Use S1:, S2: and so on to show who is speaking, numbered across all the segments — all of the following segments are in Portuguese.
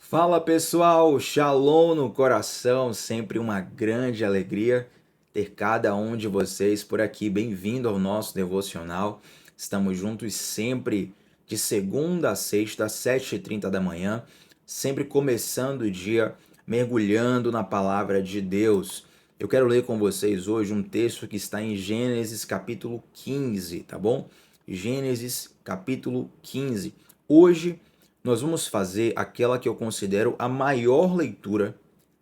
S1: Fala pessoal, Shalom no coração, sempre uma grande alegria ter cada um de vocês por aqui. Bem-vindo ao nosso devocional. Estamos juntos sempre de segunda a sexta, às 7h30 da manhã, sempre começando o dia mergulhando na palavra de Deus. Eu quero ler com vocês hoje um texto que está em Gênesis capítulo 15, tá bom? Gênesis capítulo 15. Hoje nós vamos fazer aquela que eu considero a maior leitura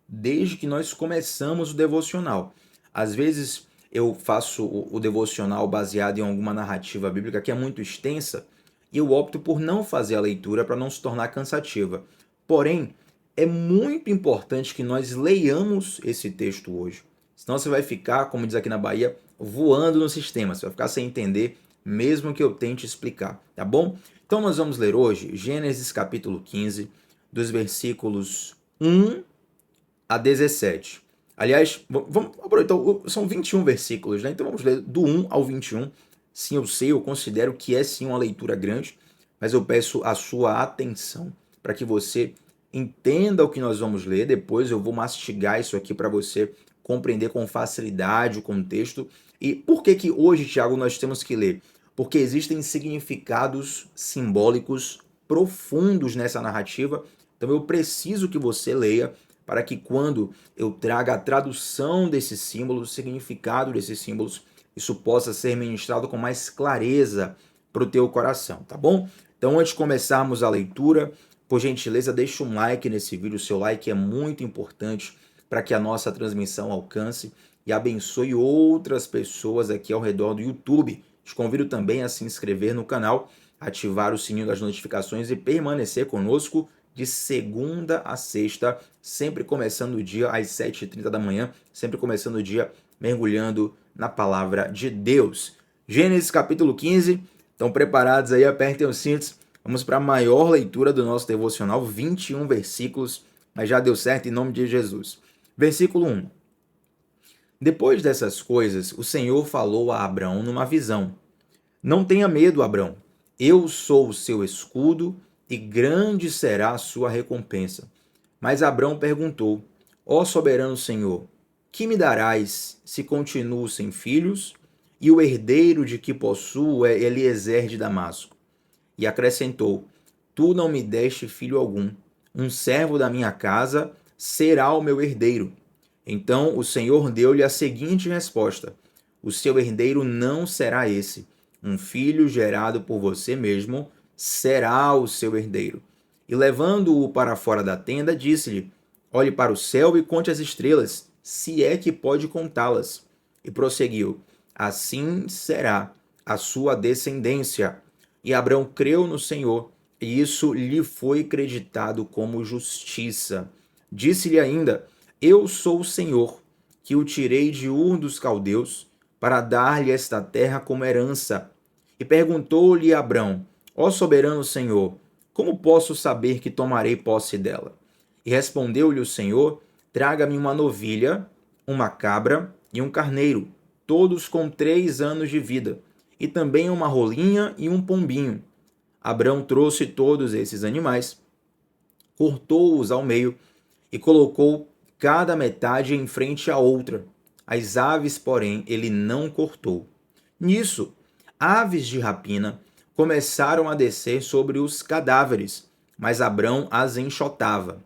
S1: desde que nós começamos o devocional. Às vezes eu faço o devocional baseado em alguma narrativa bíblica que é muito extensa e eu opto por não fazer a leitura para não se tornar cansativa. Porém, é muito importante que nós leiamos esse texto hoje. Senão você vai ficar, como diz aqui na Bahia, voando no sistema. Você vai ficar sem entender, mesmo que eu tente explicar, tá bom? Então nós vamos ler hoje Gênesis capítulo 15, dos versículos 1 a 17. Aliás, vamos aproveitar, são 21 versículos, né? Então vamos ler do 1 ao 21. Sim, eu sei, eu considero que é sim uma leitura grande, mas eu peço a sua atenção para que você entenda o que nós vamos ler. Depois eu vou mastigar isso aqui para você compreender com facilidade o contexto. E por que que hoje, Tiago, nós temos que ler? Porque existem significados simbólicos profundos nessa narrativa. Então eu preciso que você leia para que quando eu traga a tradução desses símbolos, o significado desses símbolos, isso possa ser ministrado com mais clareza para o teu coração, tá bom? Então, antes de começarmos a leitura, por gentileza, deixa um like nesse vídeo. O seu like é muito importante para que a nossa transmissão alcance e abençoe outras pessoas aqui ao redor do YouTube. Te convido também a se inscrever no canal, ativar o sininho das notificações e permanecer conosco de segunda a sexta, sempre começando o dia às 7h30 da manhã, sempre começando o dia mergulhando na palavra de Deus. Gênesis capítulo 15, estão preparados aí? Apertem os cintos. Vamos para a maior leitura do nosso devocional, 21 versículos, mas já deu certo em nome de Jesus. Versículo 1. Depois dessas coisas, o Senhor falou a Abrão numa visão. Não tenha medo, Abrão. Eu sou o seu escudo e grande será a sua recompensa. Mas Abrão perguntou: Ó soberano Senhor, que me darás se continuo sem filhos e o herdeiro de que possuo é Eliezer de Damasco? E acrescentou: Tu não me deste filho algum. Um servo da minha casa será o meu herdeiro. Então o Senhor deu-lhe a seguinte resposta: O seu herdeiro não será esse. Um filho gerado por você mesmo será o seu herdeiro. E levando-o para fora da tenda, disse-lhe: Olhe para o céu e conte as estrelas, se é que pode contá-las. E prosseguiu: Assim será a sua descendência. E Abrão creu no Senhor, e isso lhe foi creditado como justiça. Disse-lhe ainda: Eu sou o Senhor, que o tirei de Ur dos Caldeus, para dar-lhe esta terra como herança. E perguntou-lhe Abrão: Ó soberano Senhor, como posso saber que tomarei posse dela? E respondeu-lhe o Senhor: Traga-me uma novilha, uma cabra e um carneiro, todos com 3 anos de vida, e também uma rolinha e um pombinho. Abrão trouxe todos esses animais, cortou-os ao meio e colocou cada metade em frente à outra. As aves, porém, ele não cortou. Nisso, aves de rapina começaram a descer sobre os cadáveres, mas Abrão as enxotava.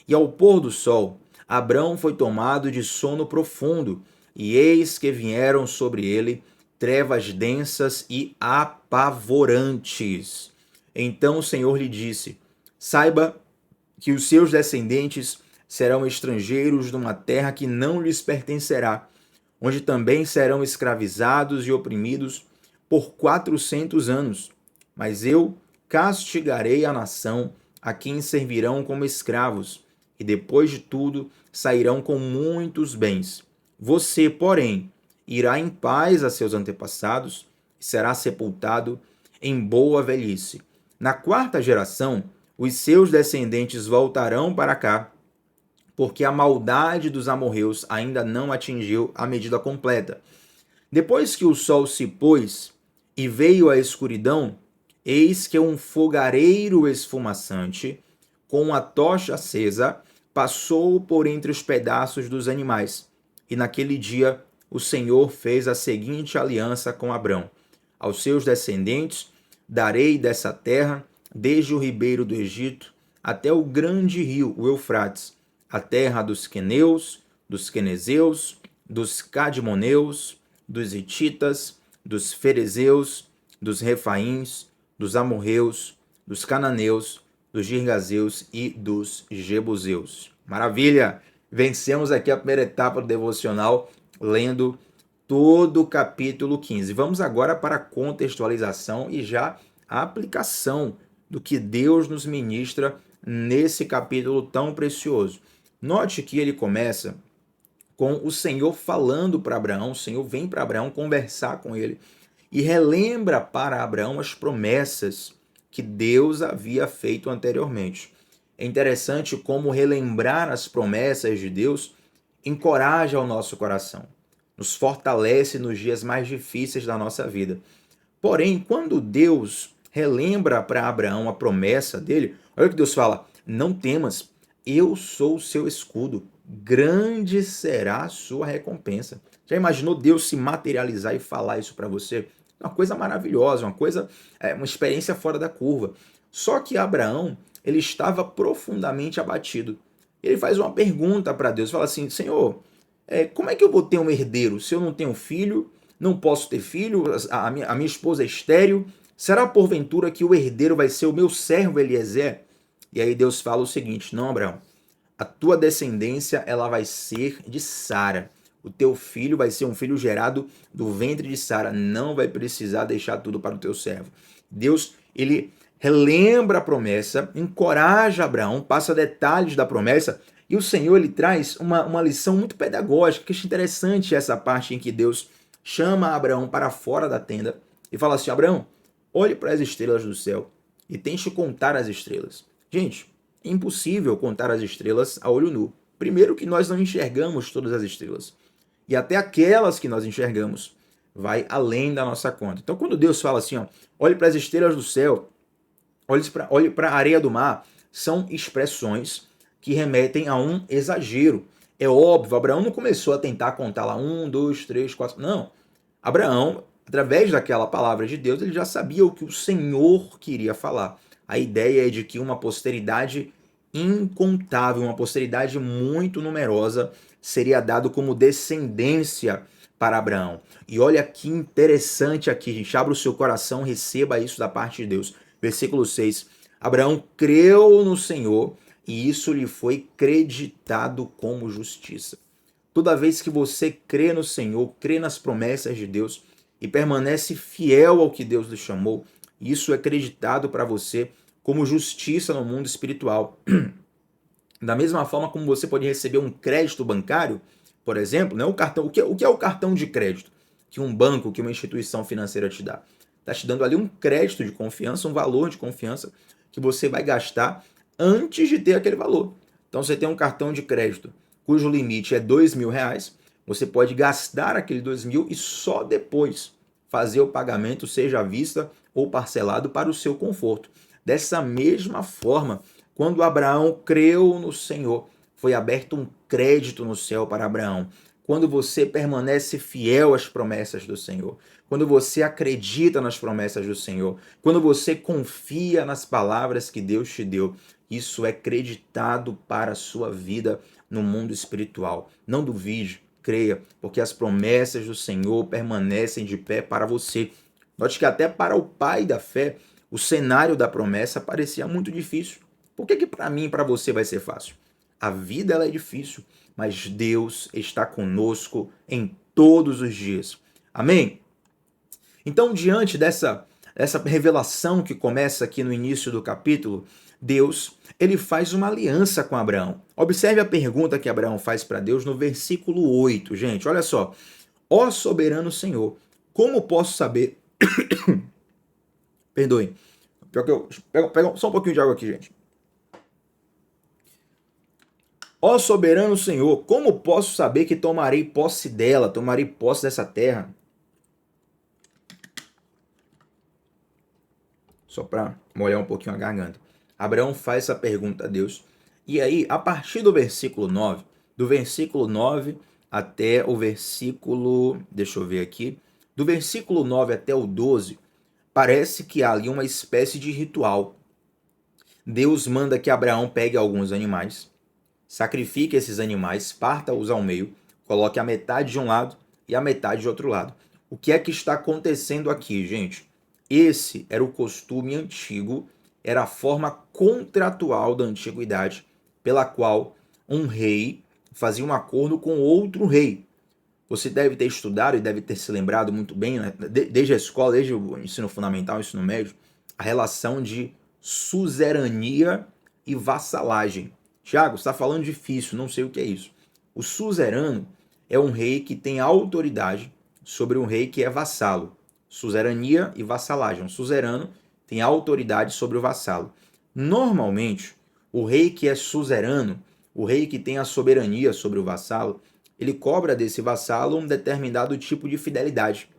S1: E ao pôr do sol, Abrão foi tomado de sono profundo, e eis que vieram sobre ele trevas densas e apavorantes. Então o Senhor lhe disse: Saiba que os seus descendentes serão estrangeiros numa terra que não lhes pertencerá, onde também serão escravizados e oprimidos por 400 anos. Mas eu castigarei a nação a quem servirão como escravos, e depois de tudo sairão com muitos bens. Você, porém, irá em paz a seus antepassados e será sepultado em boa velhice. Na quarta geração, os seus descendentes voltarão para cá, porque a maldade dos amorreus ainda não atingiu a medida completa. Depois que o sol se pôs e veio a escuridão, eis que um fogareiro esfumaçante com a tocha acesa, passou por entre os pedaços dos animais. E naquele dia o Senhor fez a seguinte aliança com Abrão: aos seus descendentes darei dessa terra, desde o ribeiro do Egito até o grande rio, o Eufrates, a terra dos queneus, dos quenezeus, dos cadmoneus, dos hititas, dos ferezeus, dos refaíns, dos amorreus, dos cananeus, dos girgazeus e dos jebuseus. Maravilha! Vencemos aqui a primeira etapa do devocional, lendo todo o capítulo 15. Vamos agora para a contextualização e já a aplicação do que Deus nos ministra nesse capítulo tão precioso. Note que ele começa com o Senhor falando para Abraão, o Senhor vem para Abraão conversar com ele e relembra para Abraão as promessas que Deus havia feito anteriormente. É interessante como relembrar as promessas de Deus encoraja o nosso coração, nos fortalece nos dias mais difíceis da nossa vida. Porém, quando Deus relembra para Abraão a promessa dele, olha o que Deus fala: não temas, eu sou o seu escudo, grande será a sua recompensa. Já imaginou Deus se materializar e falar isso para você? Uma coisa maravilhosa, uma experiência fora da curva. Só que Abraão, ele estava profundamente abatido. Ele faz uma pergunta para Deus, fala assim: Senhor, como é que eu vou ter um herdeiro se eu não tenho filho, não posso ter filho, a minha esposa é estéril? Será porventura que o herdeiro vai ser o meu servo Eliezer? E aí Deus fala o seguinte: não, Abraão, a tua descendência ela vai ser de Sara. O teu filho vai ser um filho gerado do ventre de Sara. Não vai precisar deixar tudo para o teu servo. Deus, ele relembra a promessa, encoraja Abraão, passa detalhes da promessa, e o Senhor ele traz uma lição muito pedagógica, que é interessante essa parte em que Deus chama Abraão para fora da tenda e fala assim: Abraão, olhe para as estrelas do céu e tente contar as estrelas. Gente, é impossível contar as estrelas a olho nu. Primeiro que nós não enxergamos todas as estrelas. E até aquelas que nós enxergamos vai além da nossa conta. Então quando Deus fala assim, ó, olhe para as estrelas do céu, olhe para a areia do mar, são expressões que remetem a um exagero. É óbvio, Abraão não começou a tentar contar lá 1, 2, 3, 4. Não. Abraão, através daquela palavra de Deus, ele já sabia o que o Senhor queria falar. A ideia é de que uma posteridade incontável, uma posteridade muito numerosa, seria dado como descendência para Abraão. E olha que interessante aqui, gente. Abra o seu coração, receba isso da parte de Deus. Versículo 6. Abraão creu no Senhor e isso lhe foi creditado como justiça. Toda vez que você crê no Senhor, crê nas promessas de Deus e permanece fiel ao que Deus lhe chamou, isso é creditado para você como justiça no mundo espiritual. Da mesma forma como você pode receber um crédito bancário, por exemplo, né, o cartão, o que é o cartão de crédito que um banco, que uma instituição financeira te dá? Está te dando ali um crédito de confiança, um valor de confiança que você vai gastar antes de ter aquele valor. Então você tem um cartão de crédito cujo limite é R$ 2.000, você pode gastar aquele 2.000 e só depois fazer o pagamento, seja à vista ou parcelado, para o seu conforto. Dessa mesma forma, quando Abraão creu no Senhor, foi aberto um crédito no céu para Abraão. Quando você permanece fiel às promessas do Senhor, quando você acredita nas promessas do Senhor, quando você confia nas palavras que Deus te deu, isso é creditado para a sua vida no mundo espiritual. Não duvide, creia, porque as promessas do Senhor permanecem de pé para você. Note que até para o pai da fé, o cenário da promessa parecia muito difícil. Por que para mim e para você vai ser fácil? A vida ela é difícil, mas Deus está conosco em todos os dias. Amém? Então, diante dessa revelação que começa aqui no início do capítulo, Deus ele faz uma aliança com Abraão. Observe a pergunta que Abraão faz para Deus no versículo 8, gente. Olha só. Ó soberano Senhor, como posso saber... Perdoem. Pior que eu... Pega só um pouquinho de água aqui, gente. Ó soberano Senhor, como posso saber que tomarei posse dela, tomarei posse dessa terra? Só para molhar um pouquinho a garganta. Abraão faz essa pergunta a Deus. E aí, a partir do versículo 9, do versículo 9 até o versículo, deixa eu ver aqui, do versículo 9 até o 12, parece que há ali uma espécie de ritual. Deus manda que Abraão pegue alguns animais, sacrifique esses animais, parta-os ao meio, coloque a metade de um lado e a metade de outro lado. O que é que está acontecendo aqui, gente? Esse era o costume antigo, era a forma contratual da antiguidade, pela qual um rei fazia um acordo com outro rei. Você deve ter estudado e deve ter se lembrado muito bem, né? Desde a escola, desde o ensino fundamental, o ensino médio, a relação de suzerania e vassalagem. Tiago, você está falando difícil, não sei o que é isso. O suzerano é um rei que tem autoridade sobre um rei que é vassalo. Suzerania e vassalagem. O suzerano tem autoridade sobre o vassalo. Normalmente, o rei que é suzerano, o rei que tem a soberania sobre o vassalo, ele cobra desse vassalo um determinado tipo de fidelidade.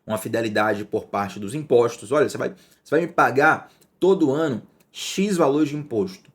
S1: Uma fidelidade por parte dos impostos. Olha, você vai me pagar todo ano X valor de imposto.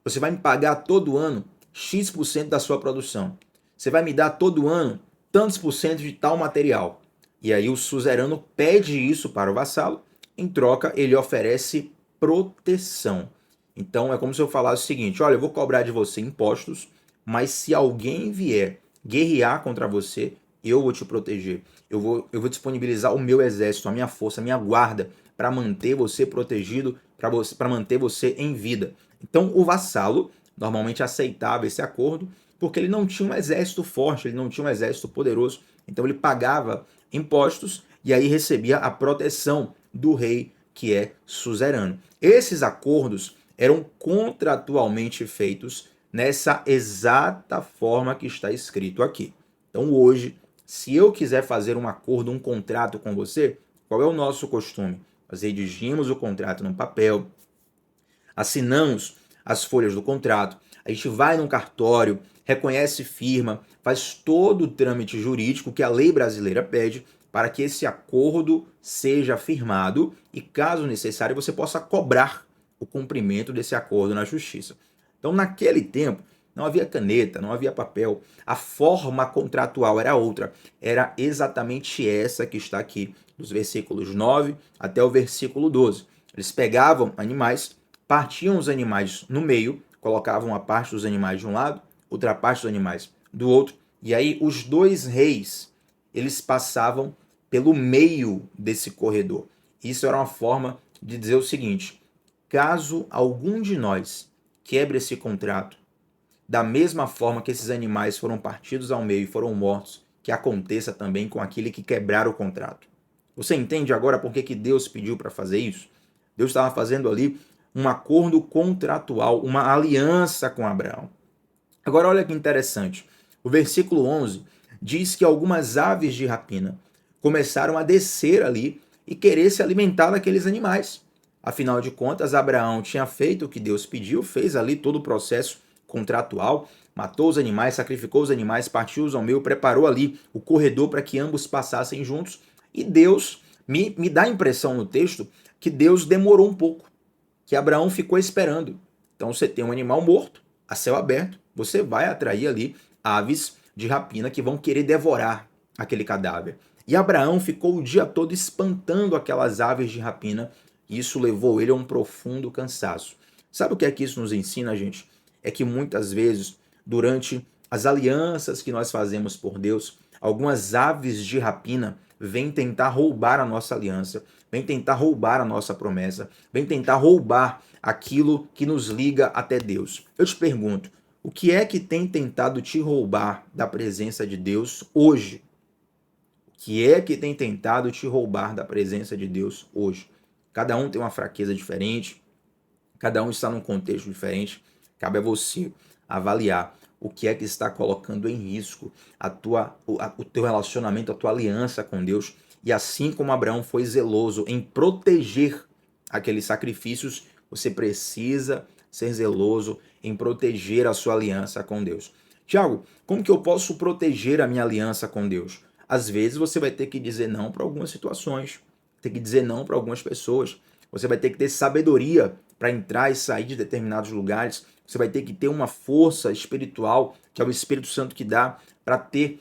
S1: Você vai me pagar todo ano X% da sua produção. Você vai me dar todo ano tantos por cento de tal material. E aí o suzerano pede isso para o vassalo, em troca ele oferece proteção. Então é como se eu falasse o seguinte: olha, eu vou cobrar de você impostos, mas se alguém vier guerrear contra você, eu vou te proteger. Eu vou disponibilizar o meu exército, a minha força, a minha guarda para manter você protegido, para manter você em vida. Então o vassalo normalmente aceitava esse acordo porque ele não tinha um exército forte, ele não tinha um exército poderoso. Então ele pagava impostos e aí recebia a proteção do rei que é suzerano. Esses acordos eram contratualmente feitos nessa exata forma que está escrito aqui. Então hoje, se eu quiser fazer um acordo, um contrato com você, qual é o nosso costume? Nós redigimos o contrato no papel, assinamos as folhas do contrato, a gente vai num cartório, reconhece firma, faz todo o trâmite jurídico que a lei brasileira pede para que esse acordo seja firmado e, caso necessário, você possa cobrar o cumprimento desse acordo na justiça. Então, naquele tempo, não havia caneta, não havia papel, a forma contratual era outra, era exatamente essa que está aqui, dos versículos 9 até o versículo 12. Eles pegavam animais, partiam os animais no meio, colocavam a parte dos animais de um lado, outra parte dos animais do outro, e aí os dois reis, eles passavam pelo meio desse corredor. Isso era uma forma de dizer o seguinte: caso algum de nós quebre esse contrato, da mesma forma que esses animais foram partidos ao meio e foram mortos, que aconteça também com aquele que quebrar o contrato. Você entende agora por que Deus pediu para fazer isso? Deus estava fazendo ali um acordo contratual, uma aliança com Abraão. Agora olha que interessante. O versículo 11 diz que algumas aves de rapina começaram a descer ali e querer se alimentar daqueles animais. Afinal de contas, Abraão tinha feito o que Deus pediu, fez ali todo o processo contratual, matou os animais, sacrificou os animais, partiu-os ao meio, preparou ali o corredor para que ambos passassem juntos. E Deus, me dá a impressão no texto, que Deus demorou um pouco, que Abraão ficou esperando. Então você tem um animal morto, a céu aberto, você vai atrair ali aves de rapina que vão querer devorar aquele cadáver. E Abraão ficou o dia todo espantando aquelas aves de rapina, e isso levou ele a um profundo cansaço. Sabe o que é que isso nos ensina, gente? É que muitas vezes, durante as alianças que nós fazemos por Deus, algumas aves de rapina vêm tentar roubar a nossa aliança, vêm tentar roubar a nossa promessa, vêm tentar roubar aquilo que nos liga até Deus. Eu te pergunto, o que é que tem tentado te roubar da presença de Deus hoje? O que é que tem tentado te roubar da presença de Deus hoje? Cada um tem uma fraqueza diferente, cada um está num contexto diferente. Cabe a você avaliar o que é que está colocando em risco o teu relacionamento, a tua aliança com Deus. E assim como Abraão foi zeloso em proteger aqueles sacrifícios, você precisa ser zeloso em proteger a sua aliança com Deus. Tiago, como que eu posso proteger a minha aliança com Deus? Às vezes você vai ter que dizer não para algumas situações, ter que dizer não para algumas pessoas. Você vai ter que ter sabedoria para entrar e sair de determinados lugares. Você vai ter que ter uma força espiritual, que é o Espírito Santo que dá, para ter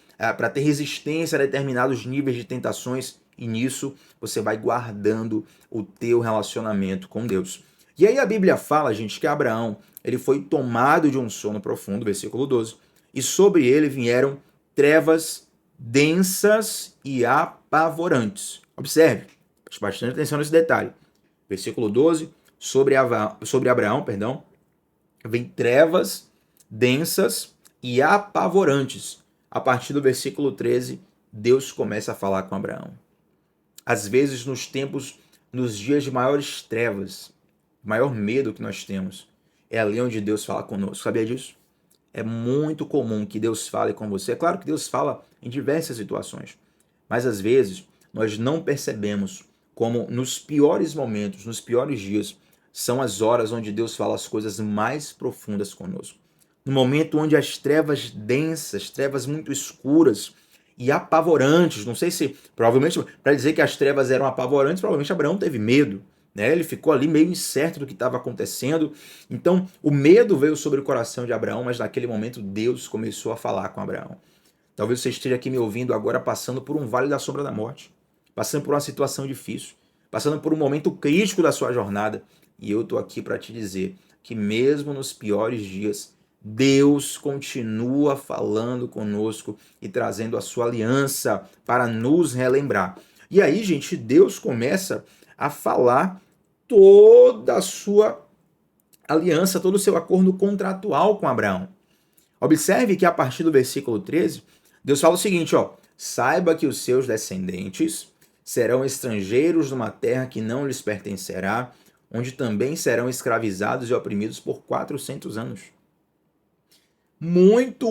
S1: resistência a determinados níveis de tentações. E nisso você vai guardando o teu relacionamento com Deus. E aí a Bíblia fala, gente, que Abraão ele foi tomado de um sono profundo, versículo 12, e sobre ele vieram trevas densas e apavorantes. Observe, preste bastante atenção nesse detalhe. Versículo 12, sobre Abraão, vem trevas densas e apavorantes. A partir do versículo 13, Deus começa a falar com Abraão. Às vezes, nos dias de maiores trevas, o maior medo que nós temos é ali onde Deus fala conosco. Sabia disso? É muito comum que Deus fale com você. É claro que Deus fala em diversas situações, mas às vezes nós não percebemos como nos piores momentos, nos piores dias, são as horas onde Deus fala as coisas mais profundas conosco. No momento onde as trevas densas, trevas muito escuras e apavorantes, não sei se, provavelmente, para dizer que as trevas eram apavorantes, provavelmente Abraão teve medo, né? Ele ficou ali meio incerto do que estava acontecendo. Então, o medo veio sobre o coração de Abraão, mas naquele momento Deus começou a falar com Abraão. Talvez você esteja aqui me ouvindo agora passando por um vale da sombra da morte, passando por uma situação difícil, passando por um momento crítico da sua jornada. E eu estou aqui para te dizer que mesmo nos piores dias, Deus continua falando conosco e trazendo a sua aliança para nos relembrar. E aí, gente, Deus começa a falar toda a sua aliança, todo o seu acordo contratual com Abraão. Observe que a partir do versículo 13, Deus fala o seguinte, ó: saiba que os seus descendentes serão estrangeiros numa terra que não lhes pertencerá, onde também serão escravizados e oprimidos por 400 anos. Muito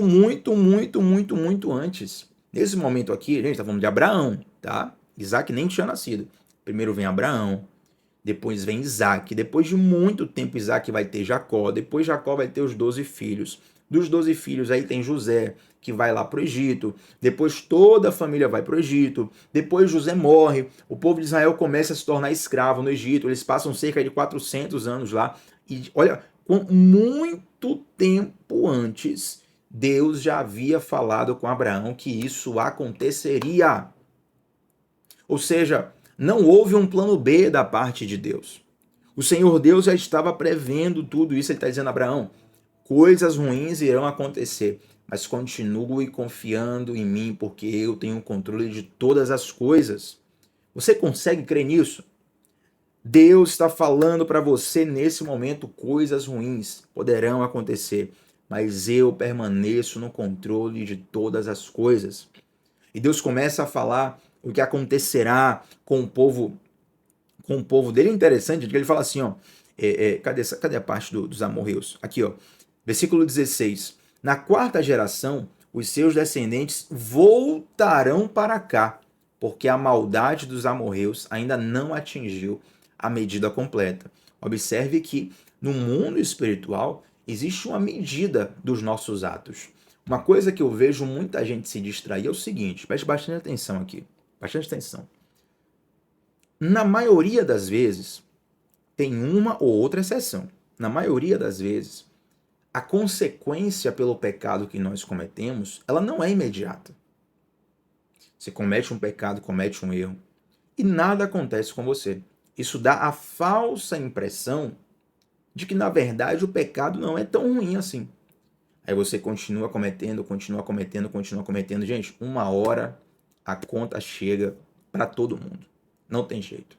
S1: antes. Nesse momento aqui, a gente está falando de Abraão, tá? Isaac nem tinha nascido. Primeiro vem Abraão, depois vem Isaac. Depois de muito tempo, Isaac vai ter Jacó. Depois Jacó vai ter os 12 filhos. Dos 12 filhos aí tem José, que vai lá para o Egito. Depois toda a família vai para o Egito. Depois José morre. O povo de Israel começa a se tornar escravo no Egito. Eles passam cerca de 400 anos lá. E olha, com muito tempo antes, Deus já havia falado com Abraão que isso aconteceria. Ou seja, não houve um plano B da parte de Deus. O Senhor Deus já estava prevendo tudo isso. Ele está dizendo a Abraão, coisas ruins irão acontecer, mas continue confiando em mim, porque eu tenho o controle de todas as coisas. Você consegue crer nisso? Deus está falando para você nesse momento, coisas ruins poderão acontecer, mas eu permaneço no controle de todas as coisas. E Deus começa a falar o que acontecerá com o povo dele. É interessante, porque ele fala assim, ó, cadê a parte dos amorreus? Aqui, ó, versículo 16. Na quarta geração, os seus descendentes voltarão para cá, porque a maldade dos amorreus ainda não atingiu a medida completa. Observe que no mundo espiritual existe uma medida dos nossos atos. Uma coisa que eu vejo muita gente se distrair é o seguinte, preste bastante atenção aqui, bastante atenção. Na maioria das vezes, tem uma ou outra exceção. Na maioria das vezes, a consequência pelo pecado que nós cometemos, ela não é imediata. Você comete um pecado, comete um erro, e nada acontece com você. Isso dá a falsa impressão de que, na verdade, o pecado não é tão ruim assim. Aí você continua cometendo. Gente, uma hora a conta chega para todo mundo. Não tem jeito.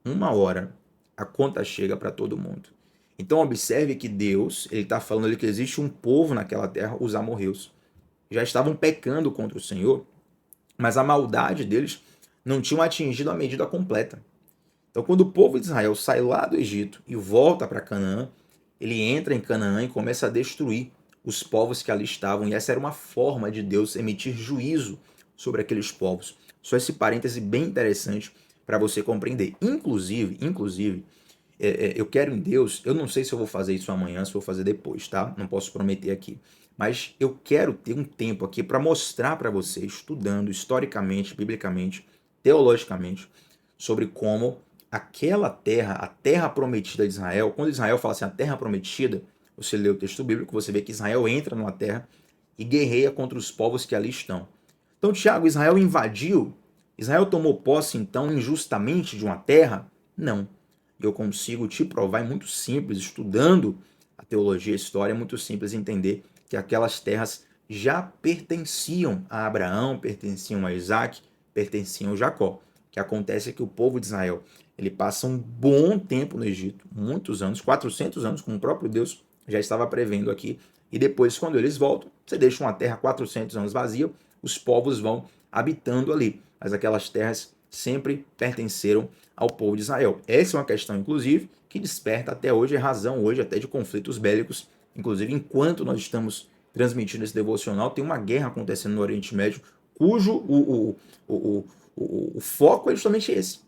S1: Uma hora a conta chega para todo mundo. Então observe que Deus, ele está falando ali que existe um povo naquela terra, os amorreus. Já estavam pecando contra o Senhor, mas a maldade deles não tinha atingido a medida completa. Então, quando o povo de Israel sai lá do Egito e volta para Canaã, ele entra em Canaã e começa a destruir os povos que ali estavam. E essa era uma forma de Deus emitir juízo sobre aqueles povos. Só esse parêntese bem interessante para você compreender. Inclusive, eu quero em Deus, eu não sei se eu vou fazer isso amanhã, se eu vou fazer depois, tá? Não posso prometer aqui. Mas eu quero ter um tempo aqui para mostrar para você, estudando historicamente, biblicamente, teologicamente, sobre como aquela terra, a terra prometida de Israel, quando Israel fala assim, a terra prometida, você lê o texto bíblico, você vê que Israel entra numa terra e guerreia contra os povos que ali estão. Então, Tiago, Israel invadiu, Israel tomou posse, então, injustamente de uma terra? Não. Eu consigo te provar, é muito simples, estudando a teologia e a história, é muito simples entender que aquelas terras já pertenciam a Abraão, pertenciam a Isaac, pertenciam a Jacó. O que acontece é que o povo de Israel, ele passa um bom tempo no Egito, muitos anos, 400 anos, como o próprio Deus já estava prevendo aqui, e depois, quando eles voltam, você deixa uma terra 400 anos vazia, os povos vão habitando ali, mas aquelas terras sempre pertenceram ao povo de Israel. Essa é uma questão, inclusive, que desperta até hoje, é razão hoje até de conflitos bélicos, inclusive enquanto nós estamos transmitindo esse devocional, tem uma guerra acontecendo no Oriente Médio, cujo o foco é justamente esse.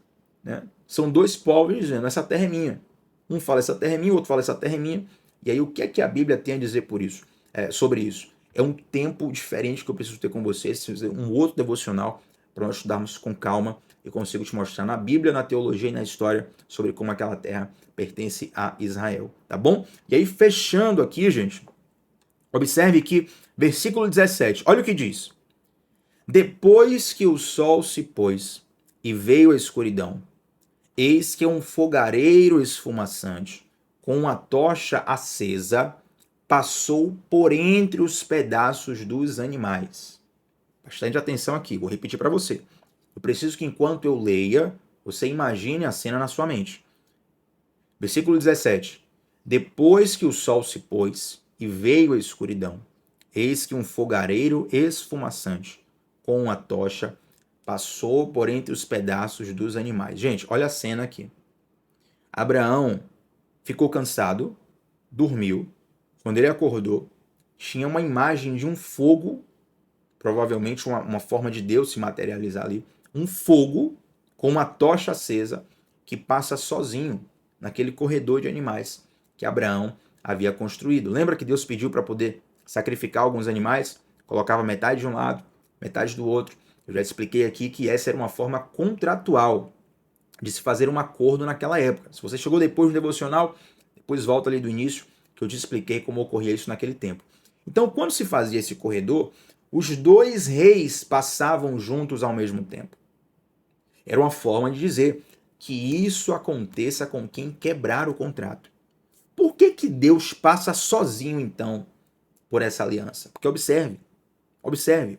S1: Né? São dois povos dizendo, essa terra é minha. Um fala, essa terra é minha, o outro fala, essa terra é minha. E aí, o que é que a Bíblia tem a dizer por isso, sobre isso? É um tempo diferente que eu preciso ter com vocês, um outro devocional, para nós estudarmos com calma. Eu consigo te mostrar na Bíblia, na teologia e na história sobre como aquela terra pertence a Israel, tá bom? E aí, fechando aqui, gente, observe que, versículo 17, olha o que diz. Depois que o sol se pôs e veio a escuridão, eis que um fogareiro esfumaçante, com uma tocha acesa, passou por entre os pedaços dos animais. Bastante atenção aqui, vou repetir para você. Eu preciso que enquanto eu leia, você imagine a cena na sua mente. Versículo 17. Depois que o sol se pôs e veio a escuridão, eis que um fogareiro esfumaçante, com uma tocha, passou por entre os pedaços dos animais. Gente, olha a cena aqui. Abraão ficou cansado, dormiu. Quando ele acordou, tinha uma imagem de um fogo, provavelmente uma forma de Deus se materializar ali, um fogo com uma tocha acesa que passa sozinho naquele corredor de animais que Abraão havia construído. Lembra que Deus pediu para poder sacrificar alguns animais? Colocava metade de um lado, metade do outro. Eu já expliquei aqui que essa era uma forma contratual de se fazer um acordo naquela época. Se você chegou depois do devocional, depois volta ali do início, que eu te expliquei como ocorria isso naquele tempo. Então, quando se fazia esse corredor, os dois reis passavam juntos ao mesmo tempo. Era uma forma de dizer que isso aconteça com quem quebrar o contrato. Por que Deus passa sozinho, então, por essa aliança? Porque observe,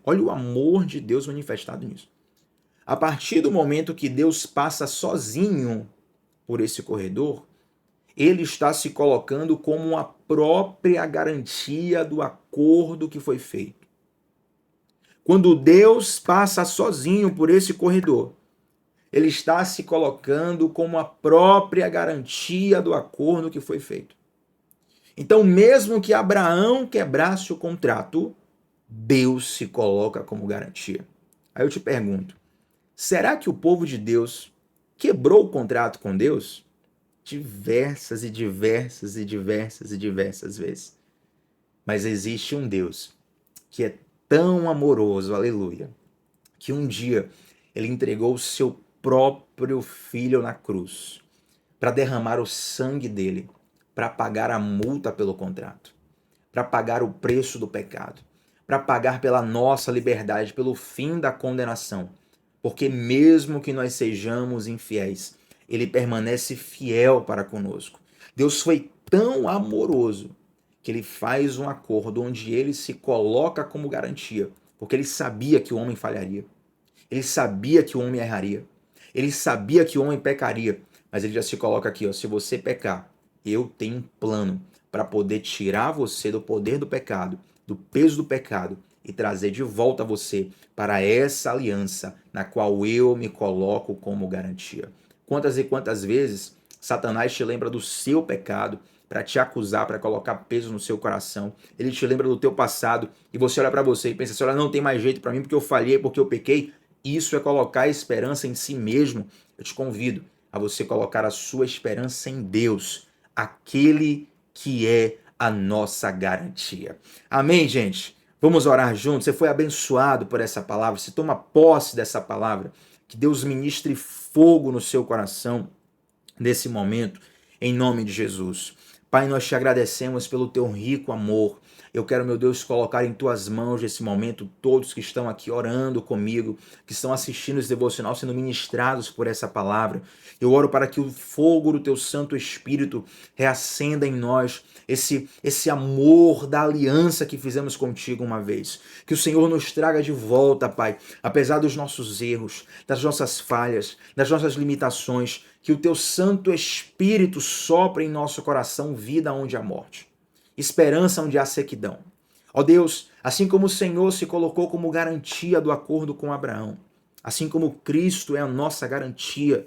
S1: olha o amor de Deus manifestado nisso. A partir do momento que Deus passa sozinho por esse corredor, ele está se colocando como a própria garantia do acordo que foi feito. Quando Deus passa sozinho por esse corredor, ele está se colocando como a própria garantia do acordo que foi feito. Então, mesmo que Abraão quebrasse o contrato, Deus se coloca como garantia. Aí eu te pergunto, será que o povo de Deus quebrou o contrato com Deus? Diversas e diversas e diversas e diversas vezes. Mas existe um Deus que é tão amoroso, aleluia, que um dia ele entregou o seu próprio filho na cruz para derramar o sangue dele, para pagar a multa pelo contrato, para pagar o preço do pecado, para pagar pela nossa liberdade, pelo fim da condenação. Porque mesmo que nós sejamos infiéis, ele permanece fiel para conosco. Deus foi tão amoroso que ele faz um acordo onde ele se coloca como garantia, porque ele sabia que o homem falharia. Ele sabia que o homem erraria. Ele sabia que o homem pecaria. Mas ele já se coloca aqui, ó, se você pecar, eu tenho um plano para poder tirar você do poder do pecado, do peso do pecado e trazer de volta você para essa aliança na qual eu me coloco como garantia. Quantas e quantas vezes Satanás te lembra do seu pecado para te acusar, para colocar peso no seu coração. Ele te lembra do teu passado e você olha para você e pensa assim, olha, não tem mais jeito para mim porque eu falhei, porque eu pequei. Isso é colocar a esperança em si mesmo. Eu te convido a você colocar a sua esperança em Deus, aquele que é a nossa garantia. Amém, gente? Vamos orar juntos. Você foi abençoado por essa palavra. Se toma posse dessa palavra. Que Deus ministre fogo no seu coração. desse momento, em nome de Jesus. Pai, nós te agradecemos pelo teu rico amor. Eu quero, meu Deus, colocar em tuas mãos nesse momento todos que estão aqui orando comigo, que estão assistindo esse devocional, sendo ministrados por essa palavra. Eu oro para que o fogo do teu Santo Espírito reacenda em nós esse amor da aliança que fizemos contigo uma vez. Que o Senhor nos traga de volta, Pai, apesar dos nossos erros, das nossas falhas, das nossas limitações, que o teu Santo Espírito sopre em nosso coração vida onde há morte, esperança onde há sequidão. Ó Deus, assim como o Senhor se colocou como garantia do acordo com Abraão, assim como Cristo é a nossa garantia,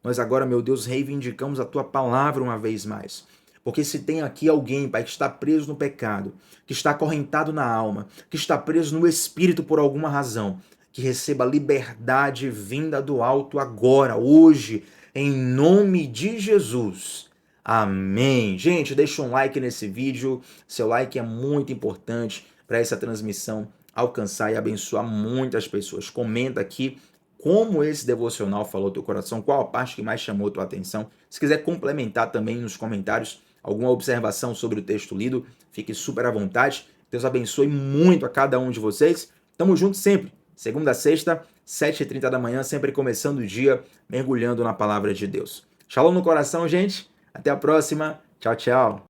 S1: nós agora, meu Deus, reivindicamos a tua palavra uma vez mais. Porque se tem aqui alguém, Pai, que está preso no pecado, que está acorrentado na alma, que está preso no espírito por alguma razão, que receba liberdade vinda do alto agora, hoje, em nome de Jesus. Amém. Gente, deixa um like nesse vídeo. Seu like é muito importante para essa transmissão alcançar e abençoar muitas pessoas. Comenta aqui como esse devocional falou teu coração, qual a parte que mais chamou tua atenção. Se quiser complementar também nos comentários alguma observação sobre o texto lido, fique super à vontade. Deus abençoe muito a cada um de vocês. Tamo junto sempre. Segunda a sexta, 7h30 da manhã, sempre começando o dia, mergulhando na palavra de Deus. Shalom no coração, gente. Até a próxima. Tchau, tchau.